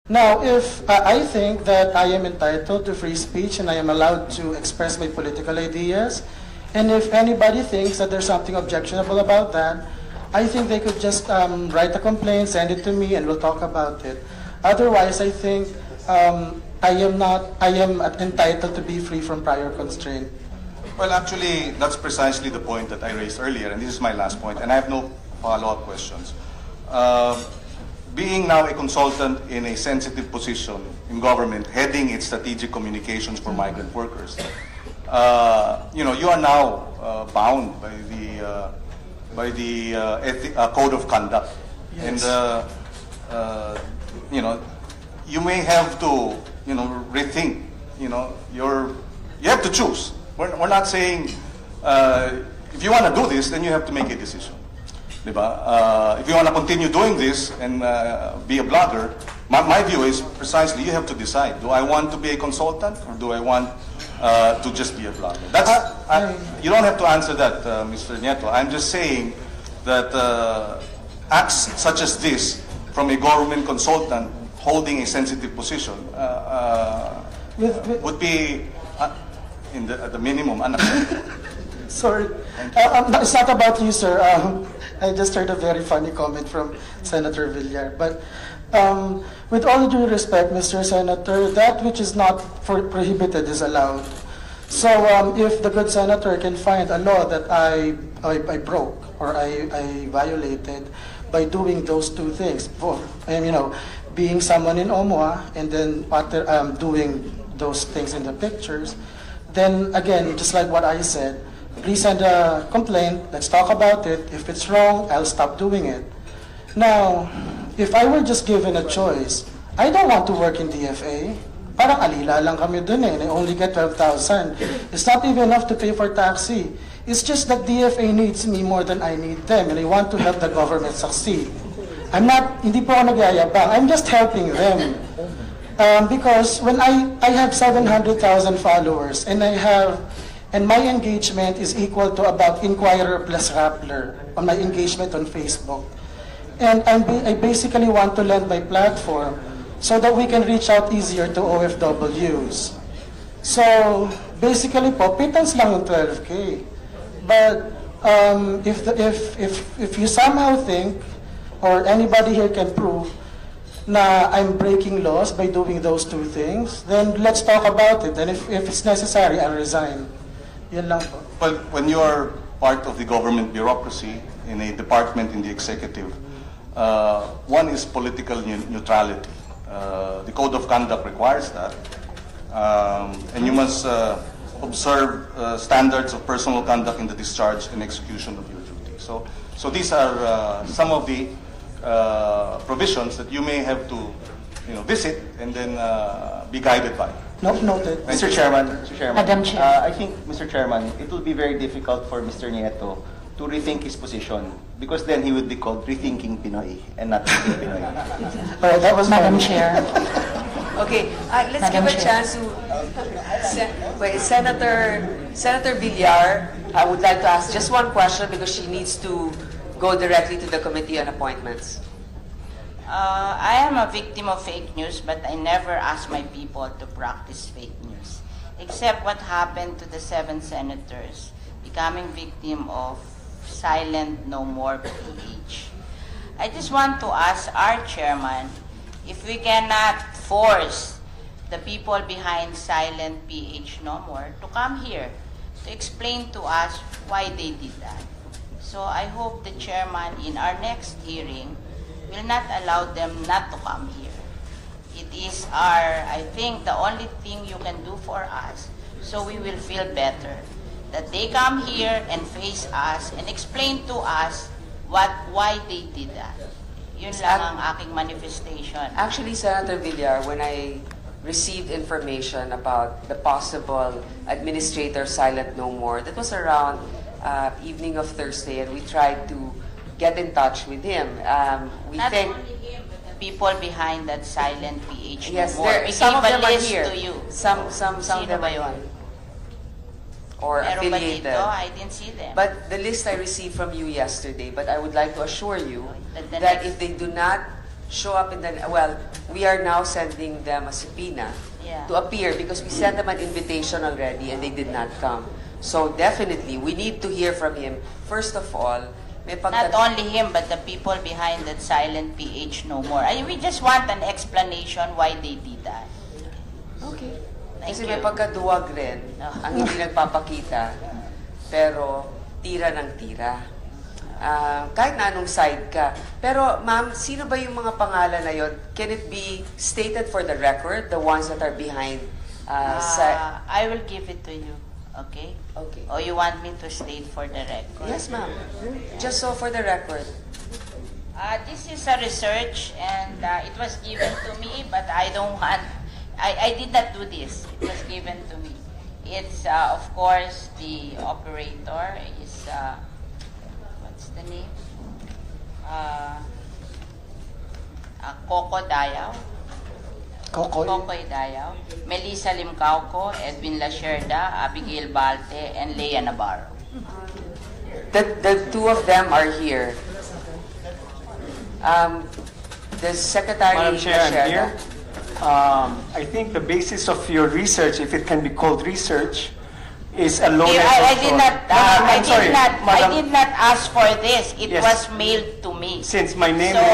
Now, if I think that I am entitled to free speech and I am allowed to express my political ideas, and if anybody thinks that there's something objectionable about that, I think they could just write a complaint, send it to me, and we'll talk about it. Otherwise, I think I am entitled to be free from prior constraint. Well, actually, that's precisely the point that I raised earlier, and this is my last point, and I have no follow-up questions. Being now a consultant in a sensitive position in government, heading its strategic communications for migrant workers, you are now bound by the code of conduct, yes. And you may have to rethink. You have to choose. We're not saying if you want to do this, then you have to make a decision. If you want to continue doing this and be a blogger, my view is precisely you have to decide. Do I want to be a consultant or do I want to just be a blogger? You don't have to answer that, Mr. Nieto. I'm just saying that acts such as this from a government consultant holding a sensitive position would be, at the minimum, unacceptable. Sorry. It's not about you, sir. I just heard a very funny comment from Senator Villar. But with all due respect, Mr. Senator, that which is not prohibited is allowed. So if the good senator can find a law that I broke or I violated by doing those two things, being someone in OMWA and then doing those things in the pictures, then again, just like what I said, please send a complaint, let's talk about it. If it's wrong, I'll stop doing it. Now, if I were just given a choice, I don't want to work in DFA. Parang alila lang kami dun and I only get 12,000. It's not even enough to pay for taxi. It's just that DFA needs me more than I need them and I want to help the government succeed. Hindi po ako nagyayabang. I'm just helping them. Because when I have 700,000 followers and my engagement is equal to about Inquirer plus Rappler on my engagement on Facebook. And I basically want to lend my platform so that we can reach out easier to OFWs. So basically po, pittance lang yung 12K. But if you somehow think, or anybody here can prove, na I'm breaking laws by doing those two things, then let's talk about it. And if it's necessary, I'll resign. Yan lang po. Well, when you are part of the government bureaucracy in a department in the executive, one is political neutrality. The code of conduct requires that. And you must observe standards of personal conduct in the discharge and execution of your duty. So these are some of the provisions that you may have to visit and then be guided by. Noted. Mr. Chairman, Madam Chair. I think, Mr. Chairman, it will be very difficult for Mr. Nieto to rethink his position because then he would be called Rethinking Pinoy and not Rethinking Pinoy. Alright, that was Madam funny. Chair. Okay, let's Madam give a Chair. chance to Senator Villar. I would like to ask just one question because she needs to go directly to the Committee on Appointments. I am a victim of fake news, but I never ask my people to practice fake news, except what happened to the 7 senators becoming victim of Silent No More PH. I just want to ask our chairman if we cannot force the people behind Silent PH No More to come here to explain to us why they did that. So I hope the chairman in our next hearing will not allow them not to come here. It is I think, the only thing you can do for us so we will feel better. That they come here and face us and explain to us why they did that. Yun lang ang aking manifestation. Actually, Senator Villar, when I received information about the possible administrator Silent No More, that was around evening of Thursday, and we tried to get in touch with him. We Not think only him, but the people behind that Silent PH yes, No More. We some of gave a them are list here. to you. Some of Sino them ba are yun? here. Or Meron ba affiliated. dito? I didn't see them. But the list I received from you yesterday, but I would like to assure you The that next- if they do not show up in the, well, we are now sending them a subpoena Yeah. to appear because we sent them an invitation already and they did not come. So definitely, we need to hear from him. First of all, may Not only him, but the people behind that silent PH no more. We just want an explanation why they did that. Okay. Thank Kasi you. may pagkaduwag rin ang hindi nagpapakita, pero tira ng tira. Kahit na anong side ka. Pero ma'am, sino ba yung mga pangalan na yon? Can it be stated for the record, the ones that are behind? I will give it to you. Okay? Okay. Or you want me to state for the record? Yes, ma'am. Just so for the record. This is a research and it was given to me, but I don't want, I did not do this. It was given to me. It's, of course, the operator is, what's the name? Coco Dayaw. Kokoy Dayaw, Melissa Limcauco, Edwin Lasherda, Abigail Balte, and Lea Navarro. The two of them are here. The Secretary Madam Chair, I'm Lacerda. here. I think the basis of your research, if it can be called research, is a low I level did fraud. not. No, I'm sorry, I Madam, did not ask for this. It Yes. was mailed to me. Since my name So is...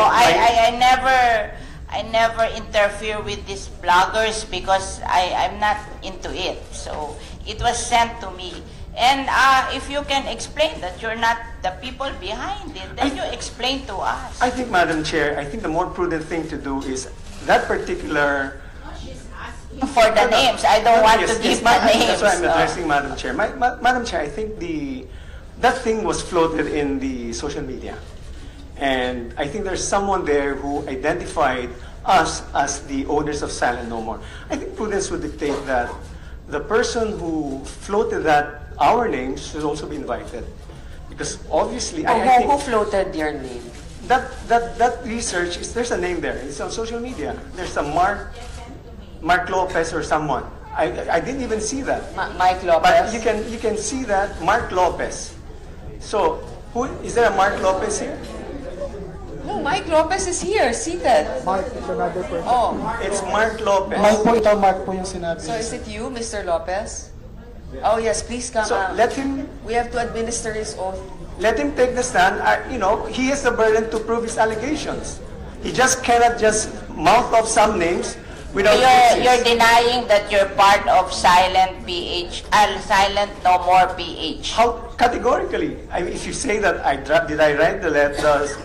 I never interfere with these bloggers because I'm not into it. So it was sent to me. And if you can explain that you're not the people behind it, then you explain to us. I think, Madam Chair, I think the more prudent thing to do is that particular... For the names, I don't want Yes, to give yes, the names. That's why I'm addressing Madam Chair. Madam Chair, I think that thing was floated in the social media. And I think there's someone there who identified us as the owners of Silent No More. I think prudence would dictate that the person who floated that, our names, should also be invited. Because obviously, I Who think floated your name? that research, there's a name there. It's on social media. There's a Mark Lopez or someone. I didn't even see that. Mike Lopez? But you can see that Mark Lopez. So, is there a Mark Lopez here? No, Mike Lopez is here, seated. Mark is another person. Oh, It's Mark Lopez. Mark po yung sinabi. so is it you, Mr. Lopez? Oh yes, please come. So let him We have to administer his oath. take the stand. He has the burden to prove his allegations. He just cannot just mouth off some names without You're basis. denying that you're part of Silent PH, Silent No More PH. How categorically? I mean, if you say that did I write the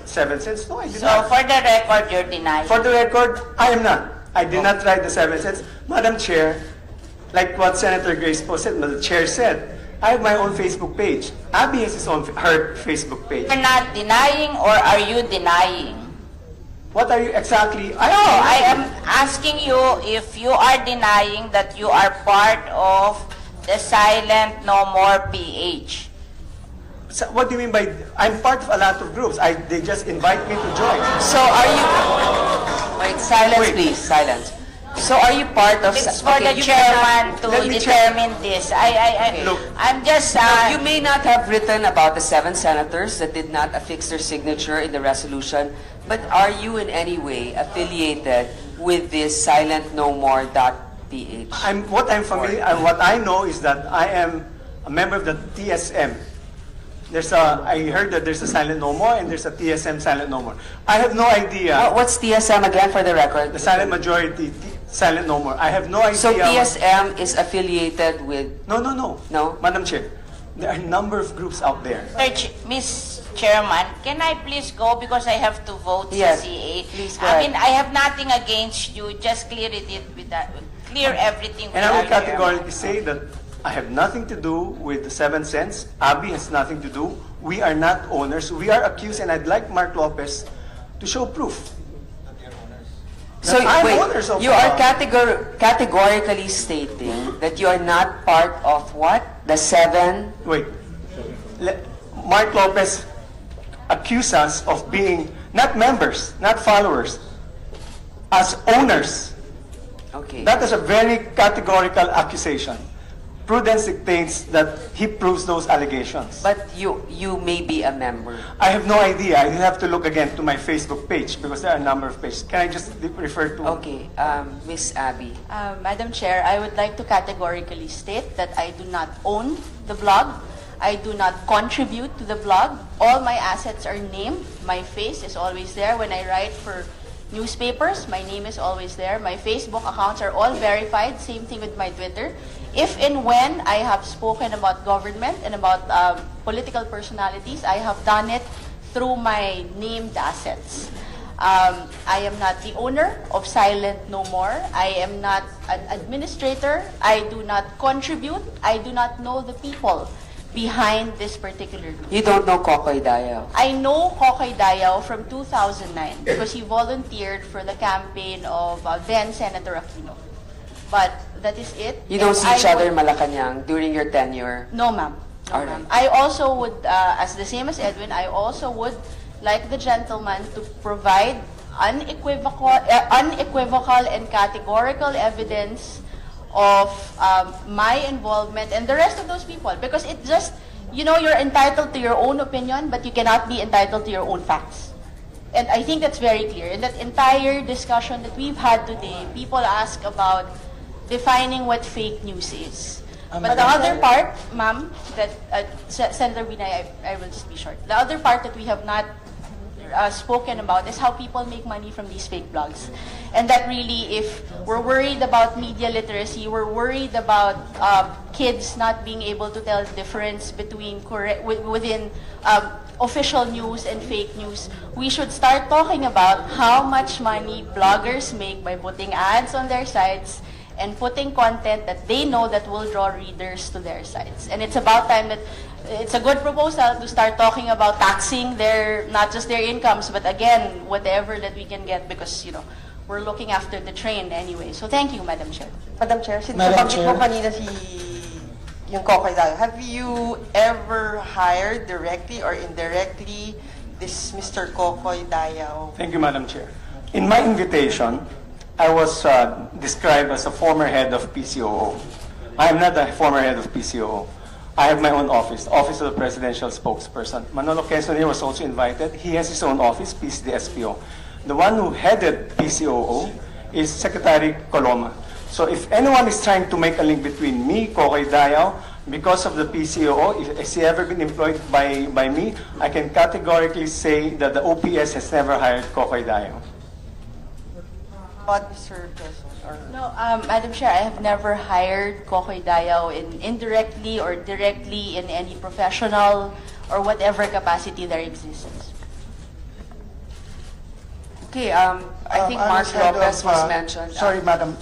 7 cents? No, I did So not. for the record, you're denying. For the record, I am not. I did not write the 7 cents. Madam Chair, like what Senator Grace Poe said, the chair said, I have my own Facebook page. Abby has her Facebook page. You're not denying, or are you denying? What are you exactly? No, I am asking you if you are denying that you are part of the Silent No More PH. So what do you mean by, I'm part of a lot of groups. They just invite me to join. So are you... Wait, silence Wait. please, silence. So are you part of... It's for Okay, the you chairman to let me check. determine this. Look. I'm just... You may not have written about the 7 senators that did not affix their signature in the resolution, but are you in any way affiliated with this silentnomore.ph? What I know is that I am a member of the TSM. I heard that there's a Silent No More and there's a TSM Silent No More. I have no idea. What's TSM again for the record? The silent majority, Silent No More. I have no idea. So TSM is affiliated with... No. No? Madam Chair, there are a number of groups out there. Miss Chairman, can I please go because I have to vote Yes, sa CA? please go I ahead. mean, I have nothing against you. Just clear it with that. Clear everything with And I will our categorically say that I have nothing to do with the 7 cents. Abby has nothing to do. We are not owners. We are accused, and I'd like Mark Lopez to show proof. So I'm wait, owners of you are categorically stating that you are not part of what? The 7? Wait. Mark Lopez accused us of being not members, not followers, as owners. Okay. That is a very categorical accusation. prudence dictates that he proves those allegations. But you may be a member. I have no idea. I have to look again to my Facebook page because there are a number of pages. Can I just refer to? Okay, Miss Abby. Madam Chair, I would like to categorically state that I do not own the blog. I do not contribute to the blog. All my assets are named. My face is always there. When I write for newspapers, my name is always there. My Facebook accounts are all verified. Same thing with my Twitter. If and when I have spoken about government and about political personalities, I have done it through my named assets. I am not the owner of Silent No More. I am not an administrator. I do not contribute. I do not know the people behind this particular group. You don't know Kokoy Dayaw. I know Kokoy Dayaw from 2009 because he volunteered for the campaign of then Senator Aquino. But that is it. You don't And see each I other in would- Malacanang during your tenure. No, ma'am. No, All ma'am. right. I also would, as the same as Edwin, I also would like the gentleman to provide unequivocal and categorical evidence of my involvement and the rest of those people. Because it just, you're entitled to your own opinion, but you cannot be entitled to your own facts. And I think that's very clear. In that entire discussion that we've had today, people ask about defining what fake news is. But the other part, ma'am, that Senator Binay, I will just be short. The other part that we have not spoken about is how people make money from these fake blogs. And that really, if we're worried about media literacy, we're worried about kids not being able to tell the difference between within official news and fake news, we should start talking about how much money bloggers make by putting ads on their sites and putting content that they know that will draw readers to their sites. And it's about time that it's a good proposal to start talking about taxing not just their incomes, but again, whatever that we can get because, we're looking after the train anyway. So thank you, Madam Chair. Madam Chair, since Madam nabanggit Chair. mo kanina yung Kokoy Dayaw, have you ever hired directly or indirectly this Mr. Kokoy Dayaw? Thank you, Madam Chair. In my invitation, I was described as a former head of PCOO. I am not a former head of PCOO. I have my own office, Office of the Presidential Spokesperson. Manolo Quezon here was also invited. He has his own office, PCDSPO. The one who headed PCOO is Secretary Coloma. So if anyone is trying to make a link between me, Kokoy Dayaw, because of the PCOO, if has he ever been employed by me, I can categorically say that the OPS has never hired Kokoy Dayaw. About Mr. Quezon? Or... No, Madam Chair, I have never hired Kokoy Dayaw indirectly or directly in any professional or whatever capacity there exists. Okay, I think I Mark was head Lopez of, was mentioned. Sorry, Madam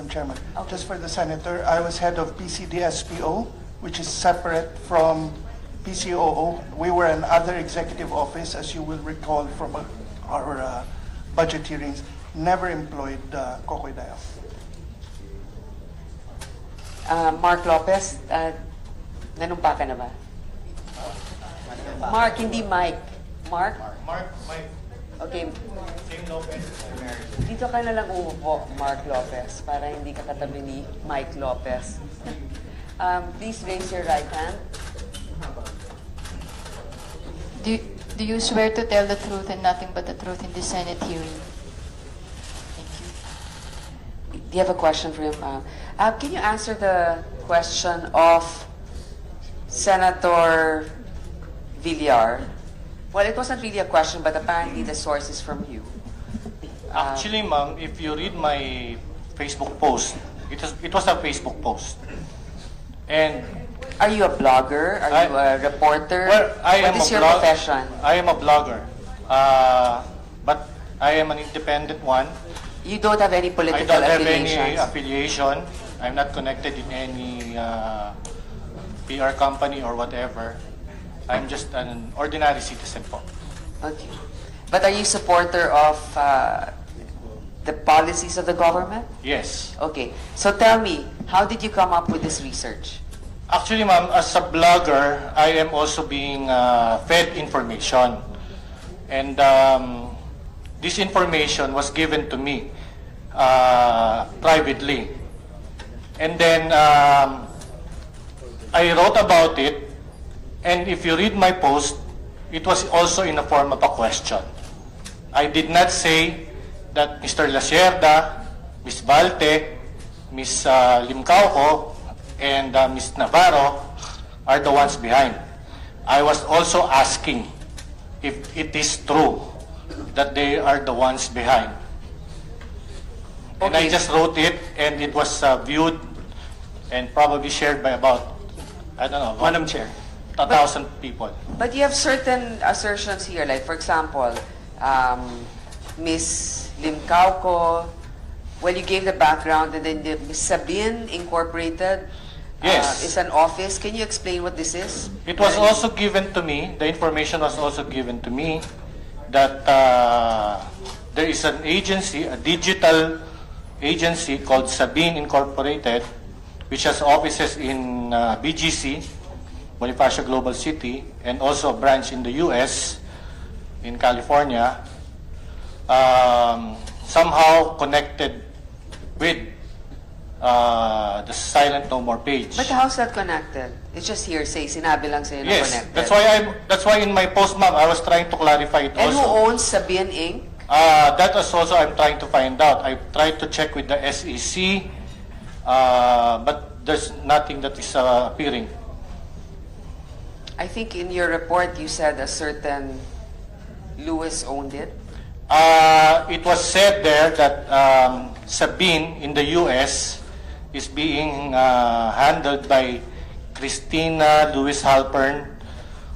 Chairman. Okay. Just for the senator, I was head of PCDSPO, which is separate from PCOO. We were another executive office, as you will recall from our budget hearings. Never employed Kokoy Dayaw. Mark Lopez, nanumpa ka na ba? Mark, hindi Mike. Mark? Mike. Okay. Same Lopez. Dito ka na lang umupo, Mark Lopez, para hindi ka katabi ni Mike Lopez. Please raise your right hand. Do you swear to tell the truth and nothing but the truth in the Senate hearing? Thank you. Do you have a question for him? Can you answer the question of Senator Villar? Well, it wasn't really a question, but apparently the source is from you. Actually, ma'am, if you read my Facebook post, it was a Facebook post. And Are you a blogger? Are you a reporter? well, What is your profession? I am a blogger, but I am an independent one. You don't have any I political don't have any affiliations. affiliation. I'm not connected in any PR company or whatever. I'm just an ordinary citizen po. Okay. But are you supporter of the policies of the government? Yes. Okay. So tell me, how did you come up with this research? Actually, ma'am, as a blogger, I am also being fed information. And this information was given to me privately. And then I wrote about it, and if you read my post, it was also in the form of a question. I did not say that Mr. Lacerda, Ms. Balte, Ms. Limcauco, and Ms. Navarro are the ones behind. I was also asking if it is true that they are the ones behind. And I just wrote it, and it was viewed and probably shared by about, I don't know, Madam Chair. 1,000 people. But you have certain assertions here, like for example, Ms. Limcauco, well, you gave the background, and then the Ms. Sabin Incorporated Yes. is an office. Can you explain what this is? It was also given to me, the information was also given to me that there is an agency, a digital agency called Sabin Incorporated, which has offices in BGC, Bonifacio Global City, and also a branch in the US, in California, somehow connected with the Silent No More page. But how's that connected? It's just hearsay. Sinabi lang sa'yo na Yes, connected. that's why in my post, ma'am, I was trying to clarify it And also. who owns Sabin Inc.? That was also I'm trying to find out. I tried to check with the SEC, but there's nothing that is appearing. I think in your report you said a certain Lewis owned it. It was said there that Sabin in the US is being handled by Christina Lewis Halpern,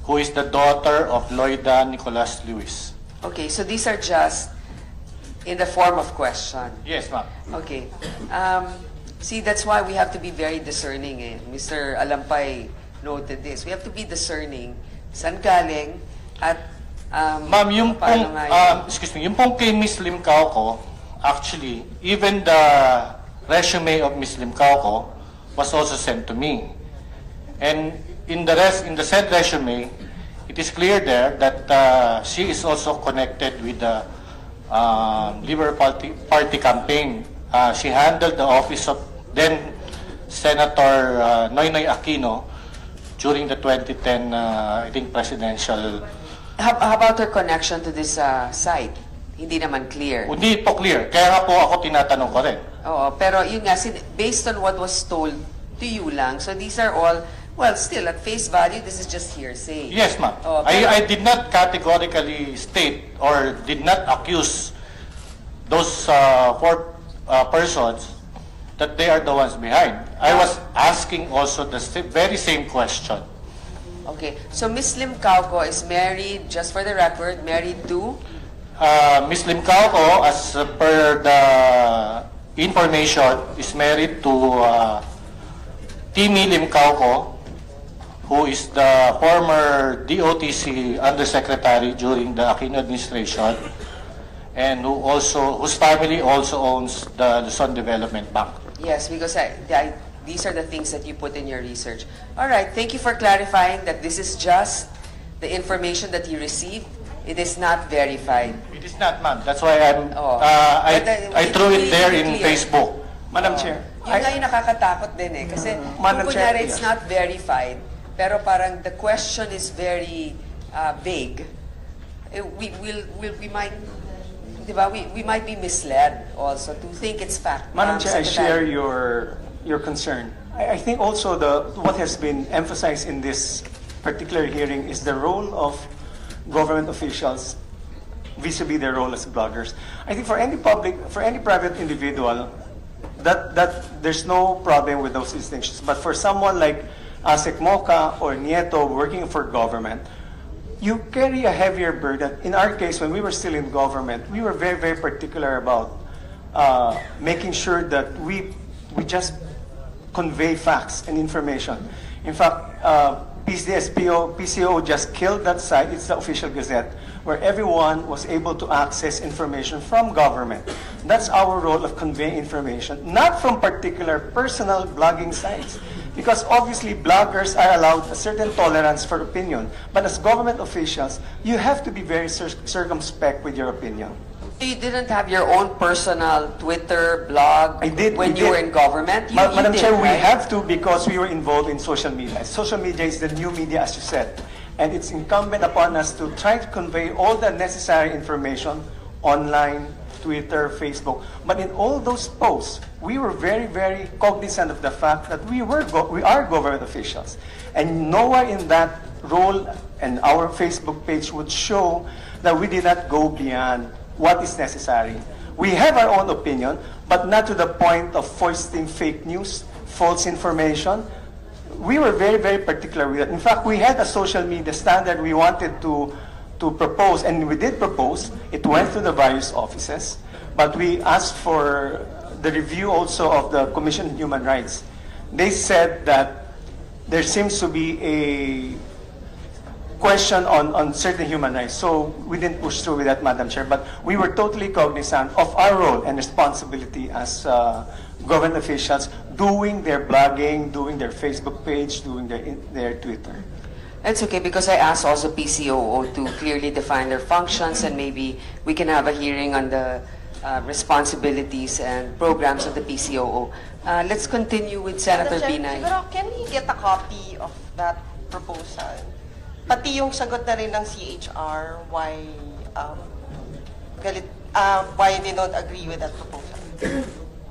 who is the daughter of Loida Nicolas Lewis. Okay, so these are just in the form of question. Yes, ma'am. Okay. See, that's why we have to be very discerning. Mr. Alampay noted this. We have to be discerning. San galing at Ma'am, yung paano pong, nga yun? excuse me, yung pong kay Miss Limcauco, actually, even the resume of Miss Limcauco was also sent to me. And in the said resume, it is clear there that she is also connected with the Liberal Party campaign. She handled the office of then Senator Noynoy Aquino during the 2010, I think, presidential. How about her connection to this site? Hindi naman clear. Hindi po clear. Kaya nga po ako tinatanong ko rin. Oo, pero yun nga, based on what was told to you lang, so these are all, well, still, at face value, this is just hearsay. Yes, ma'am. Oh, I did not categorically state or did not accuse those four persons that they are the ones behind. I was asking also the very same question. Okay, so Ms. Limcauco is married, just for the record, married to? Ms. Limcauco, as per the information, is married to Timmy Limcauco, who is the former DOTC Undersecretary during the Aquino administration, and whose family also owns the Luzon Development Bank. Yes, because these are the things that you put in your research. All right, thank you for clarifying that this is just the information that you received. It is not verified. It is not, ma'am. That's why I threw it It's there really in clear. Facebook. Madam Chair. Yun nga yung nakakatakot din eh. Kasi Madam kung Chair, kunyari it's not verified, pero parang the question is very vague, we might, di ba, we might be misled also to think it's fact. Madam Chair, I share Secretary. your concern. I think also what has been emphasized in this particular hearing is the role of government officials vis-a-vis their role as bloggers. I think for any private individual, that there's no problem with those distinctions. But for someone like Asek Moca or Nieto working for government, you carry a heavier burden. In our case, when we were still in government, we were very, very particular about making sure that we just convey facts and information. In fact, PCO just killed that site. It's the official gazette, where everyone was able to access information from government. That's our role of conveying information, not from particular personal blogging sites. Because obviously bloggers are allowed a certain tolerance for opinion. But as government officials, you have to be very circumspect with your opinion. You didn't have your own personal Twitter blog I did. when we you did. were in government? You Madam did, Chair, we right? have to because we were involved in social media. Social media is the new media, as you said. And it's incumbent upon us to try to convey all the necessary information online, Twitter, Facebook. But in all those posts, we were very, very cognizant of the fact that we are government officials. And nowhere in that role and our Facebook page would show that we did not go beyond what is necessary. We have our own opinion, but not to the point of foisting fake news, false information. We were very, very particular with it. In fact, we had a social media standard we wanted to propose, and we did propose. It went to the various offices, but we asked for the review also of the Commission on Human Rights. They said that there seems to be a question on certain human rights. So we didn't push through with that, Madam Chair, but we were totally cognizant of our role and responsibility as government officials doing their blogging, doing their Facebook page, doing their Twitter. It's okay because I asked also PCOO to clearly define their functions and maybe we can have a hearing on the responsibilities and programs of the PCOO. Let's continue with Senator Madam Chair, Binay. siguro, can we get a copy of that proposal? Pati yung sagot na rin ng CHR why why they don't agree with that proposal.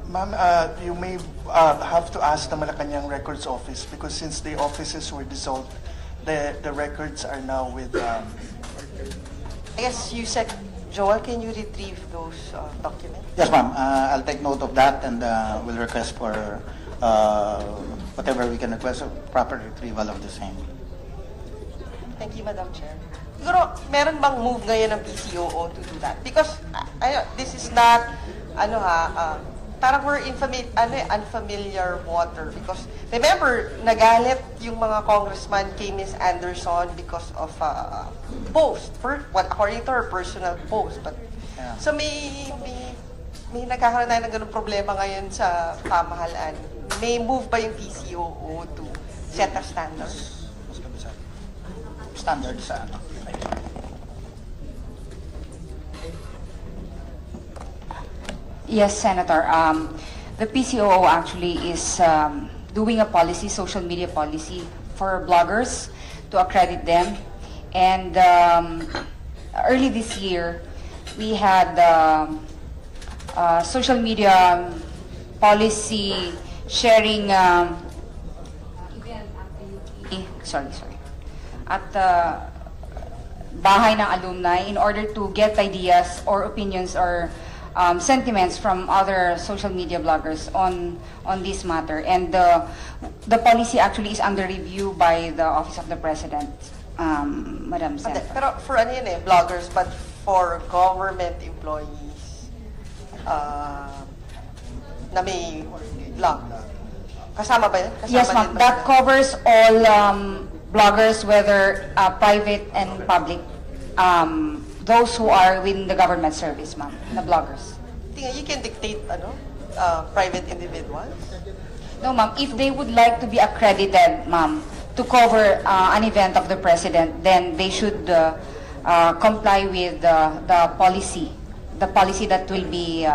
Ma'am, you may have to ask the Malacanang Records Office because since the offices were dissolved, the records are now with... I guess you said, Joel, can you retrieve those documents? Yes, ma'am. I'll take note of that and will request for whatever we can request, a proper retrieval of the same. Thank you, Madam Chair. Siguro, meron bang move ngayon ng PCOO to do that? Because this is not, parang we're unfamiliar water. Because remember, nagalit yung mga congressman kay Ms. Anderson because of post. According to her personal post. But, Yeah. So may nagkakaroon tayo ng ganung problema ngayon sa pamahalaan. May move ba yung PCOO to set a standard? Standard sa ano. Yes, Senator. The PCOO actually is doing a policy, social media policy for bloggers to accredit them. And early this year, we had social media policy sharing at the bahay ng alumni in order to get ideas or opinions or sentiments from other social media bloggers on this matter. And the policy actually is under review by the Office of the President, Madam Senator. Pero for ano yun bloggers, but for government employees na may blog. Kasama ba yun? Kasama Yes, ma'am. That covers all bloggers, whether private and public. Those who are within the government service, ma'am, the bloggers. You can dictate private individuals? No, ma'am. If they would like to be accredited, ma'am, to cover an event of the president, then they should comply with the policy that will be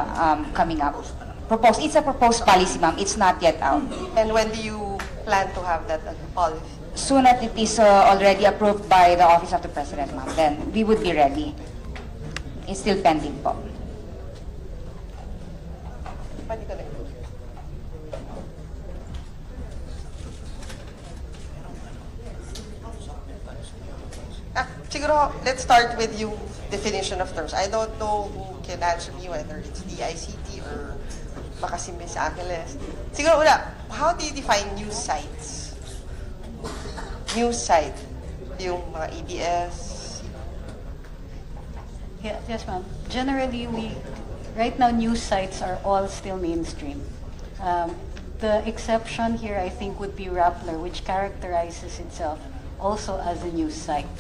coming up. Proposed. It's a proposed policy, ma'am. It's not yet out. And when do you plan to have that policy? Soon as it is already approved by the Office of the President, ma'am, then we would be ready. It's still pending po. Siguro, let's start with yung definition of terms. I don't know who can answer me, whether it's DICT or baka si Ms. Angeles. Siguro una, how do you define news sites? News site, yung mga ABS. Yes, ma'am. Generally, right now news sites are all still mainstream. The exception here, I think, would be Rappler, which characterizes itself also as a news site.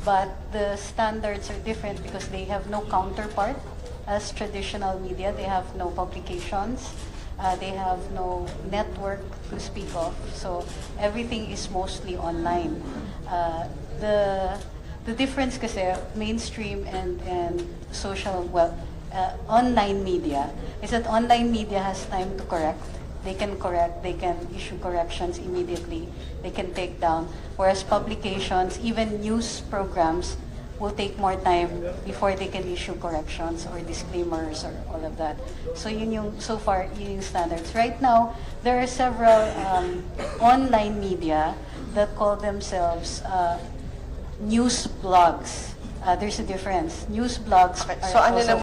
But the standards are different because they have no counterpart as traditional media. They have no publications. They have no network to speak of. So everything is mostly online. The difference kasi mainstream and social, well, online media is that online media has time to correct. They can correct, they can issue corrections immediately, they can take down. Whereas publications, even news programs, will take more time before they can issue corrections or disclaimers or all of that. So yun yung, so far, yun yung standards. Right now, there are several online media that call themselves news blogs. There's a difference. News blogs So are ano also